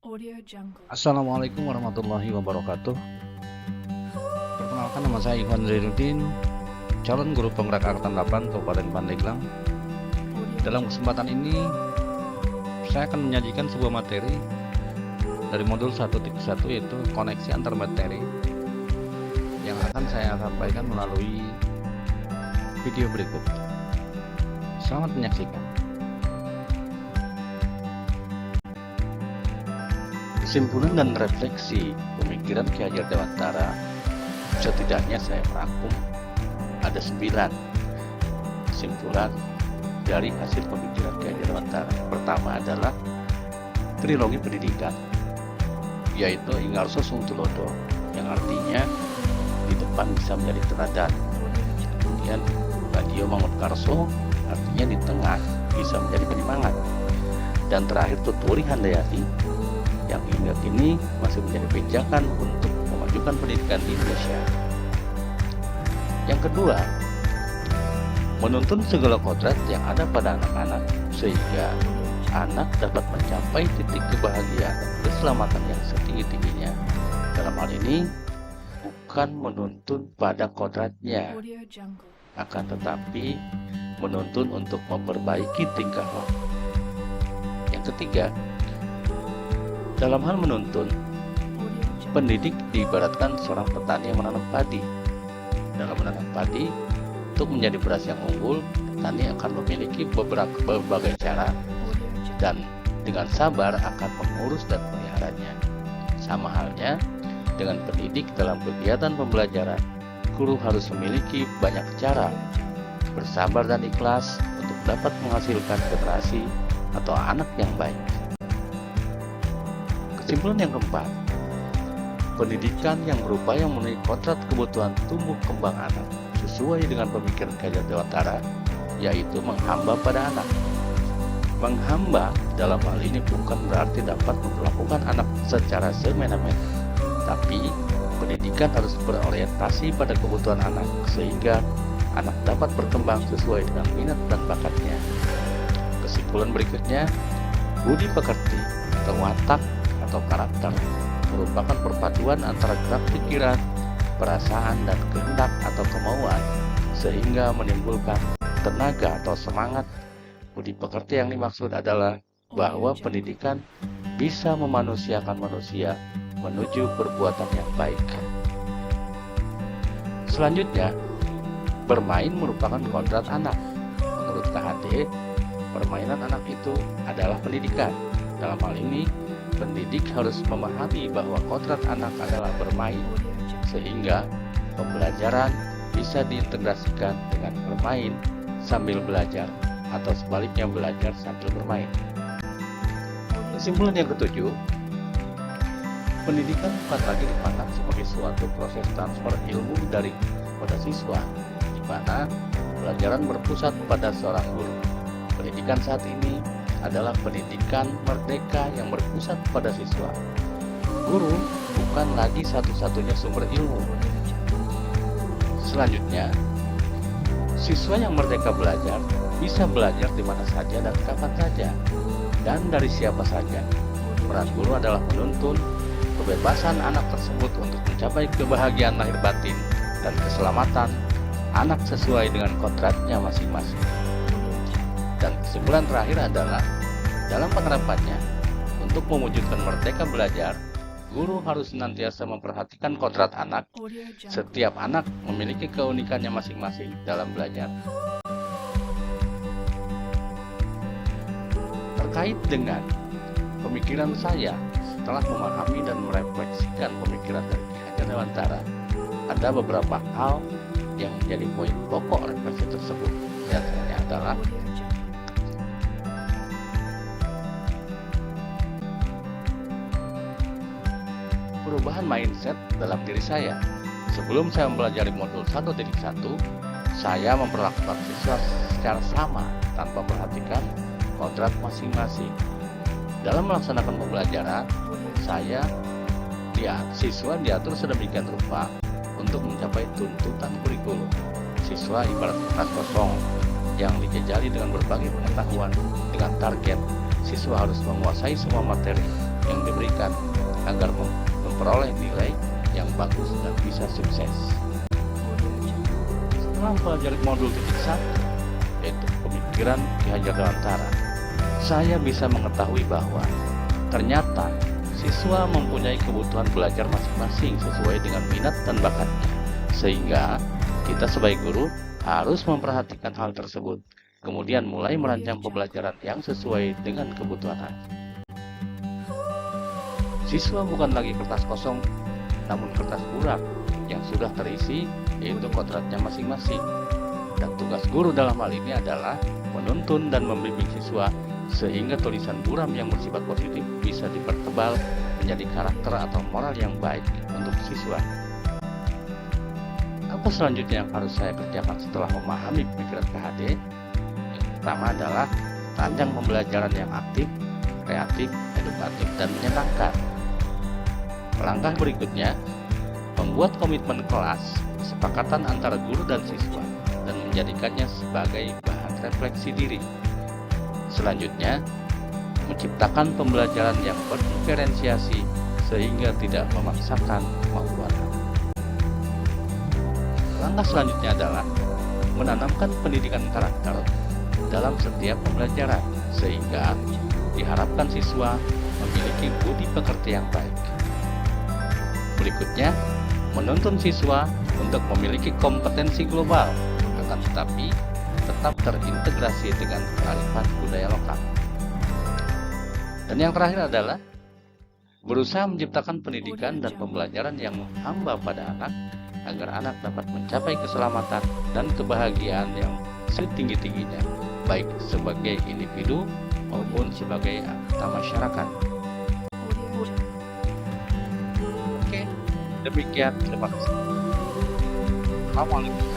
Audio Jungle. Assalamualaikum warahmatullahi wabarakatuh. Perkenalkan, nama saya Ikhwan Zainuddin, calon guru penggerak angkatan 8 Kabupaten Pandeglang. Dalam kesempatan ini saya akan menyajikan sebuah materi dari modul 1.1, yaitu koneksi antar materi, yang akan saya sampaikan melalui video berikut. Selamat menyaksikan. Kesimpulan dan refleksi pemikiran Ki Hajar Dewantara, setidaknya saya merangkum ada 9 kesimpulan dari hasil pemikiran Ki Hajar Dewantara. Pertama adalah trilogi pendidikan, yaitu Ingarso Sung Tulodo, yang artinya di depan bisa menjadi teladan. Kemudian Badio Mangunkarso, artinya di tengah bisa menjadi penyemangat. Dan terakhir Tuturi Handayani, yang hingga kini masih menjadi pijakan untuk memajukan pendidikan di Indonesia. Yang kedua, menuntun segala kodrat yang ada pada anak-anak sehingga anak dapat mencapai titik kebahagiaan dan keselamatan yang setinggi-tingginya. Dalam hal ini bukan menuntun pada kodratnya, Audio Jungle. akan tetapi menuntun untuk memperbaiki tingkah laku. Yang ketiga, dalam hal menuntun, pendidik diibaratkan seorang petani yang menanam padi. Dalam menanam padi, untuk menjadi beras yang unggul, petani akan memiliki berbagai cara dan dengan sabar akan mengurus dan memeliharanya. Sama halnya dengan pendidik dalam kegiatan pembelajaran, guru harus memiliki banyak cara, bersabar dan ikhlas untuk dapat menghasilkan generasi atau anak yang baik. Kesimpulan yang keempat, pendidikan yang berupaya memenuhi kodrat kebutuhan tumbuh kembang anak sesuai dengan pemikiran Ki Hajar Dewantara, yaitu menghamba pada anak. Menghamba dalam hal ini bukan berarti dapat memperlakukan anak secara semena-mena, tapi pendidikan harus berorientasi pada kebutuhan anak sehingga anak dapat berkembang sesuai dengan minat dan bakatnya. Kesimpulan berikutnya, budi pekerti atau watak atau karakter merupakan perpaduan antara gerak pikiran, perasaan, dan kehendak atau kemauan sehingga menimbulkan tenaga atau semangat. Budi pekerti yang dimaksud adalah bahwa pendidikan bisa memanusiakan manusia menuju perbuatan yang baik. Selanjutnya, bermain merupakan kodrat anak. Menurut KHD, permainan anak itu adalah pendidikan. Dalam hal ini, pendidik harus memahami bahwa kodrat anak adalah bermain, sehingga pembelajaran bisa diintegrasikan dengan bermain sambil belajar, atau sebaliknya belajar sambil bermain. Kesimpulan yang ketujuh, pendidikan bukan lagi dipandang sebagai suatu proses transfer ilmu dari pada siswa, di mana pelajaran berpusat pada seorang guru. Pendidikan saat ini adalah pendidikan merdeka yang berpusat pada siswa. Guru bukan lagi satu-satunya sumber ilmu. Selanjutnya, siswa yang merdeka belajar bisa belajar di mana saja dan kapan saja, dan dari siapa saja. Peran guru adalah menuntun kebebasan anak tersebut untuk mencapai kebahagiaan lahir batin dan keselamatan anak sesuai dengan kodratnya masing-masing. Dan kesimpulan terakhir adalah, dalam penerapannya, untuk mewujudkan merdeka belajar, guru harus senantiasa memperhatikan kodrat anak. Audio Jungle. Setiap anak memiliki keunikannya masing-masing dalam belajar. Terkait dengan pemikiran saya setelah memahami dan merefleksikan pemikiran dari Ki Hajar Dewantara, ada beberapa hal yang menjadi poin pokok refleksi tersebut. Di antaranya adalah perubahan mindset dalam diri saya. Sebelum saya mempelajari modul 1.1, saya memperlakukan siswa secara sama tanpa memperhatikan kodrat masing-masing. Dalam melaksanakan pembelajaran, siswa diatur sedemikian rupa untuk mencapai tuntutan kurikulum. Siswa ibarat kertas kosong yang dijajali dengan berbagai pengetahuan dengan target siswa harus menguasai semua materi yang diberikan agar memperoleh nilai yang bagus dan bisa sukses. Setelah mempelajari modul titik 1, yaitu pemikiran Ki Hajar Dewantara, saya bisa mengetahui bahwa ternyata siswa mempunyai kebutuhan belajar masing-masing sesuai dengan minat dan bakatnya, sehingga kita sebagai guru harus memperhatikan hal tersebut, kemudian mulai merancang pembelajaran yang sesuai dengan kebutuhan anak. Siswa bukan lagi kertas kosong, namun kertas buram yang sudah terisi, yaitu kodratnya masing-masing. Dan tugas guru dalam hal ini adalah menuntun dan membimbing siswa sehingga tulisan buram yang bersifat positif bisa dipertebal menjadi karakter atau moral yang baik untuk siswa. Apa selanjutnya yang harus saya kerjakan setelah memahami pemikiran KHD? Yang pertama adalah rancang pembelajaran yang aktif, kreatif, edukatif, dan menyenangkan. Langkah berikutnya, membuat komitmen kelas, kesepakatan antara guru dan siswa, dan menjadikannya sebagai bahan refleksi diri. Selanjutnya, menciptakan pembelajaran yang berdiferensiasi sehingga tidak memaksakan kemampuan anak. Langkah selanjutnya adalah menanamkan pendidikan karakter dalam setiap pembelajaran sehingga diharapkan siswa memiliki budi pekerti yang baik. Berikutnya, menuntun siswa untuk memiliki kompetensi global, akan tetapi tetap terintegrasi dengan kearifan budaya lokal. Dan yang terakhir adalah berusaha menciptakan pendidikan dan pembelajaran yang menghamba pada anak agar anak dapat mencapai keselamatan dan kebahagiaan yang setinggi-tingginya, baik sebagai individu maupun sebagai anggota masyarakat. Oke, demikian, terima kasih. Assalamualaikum.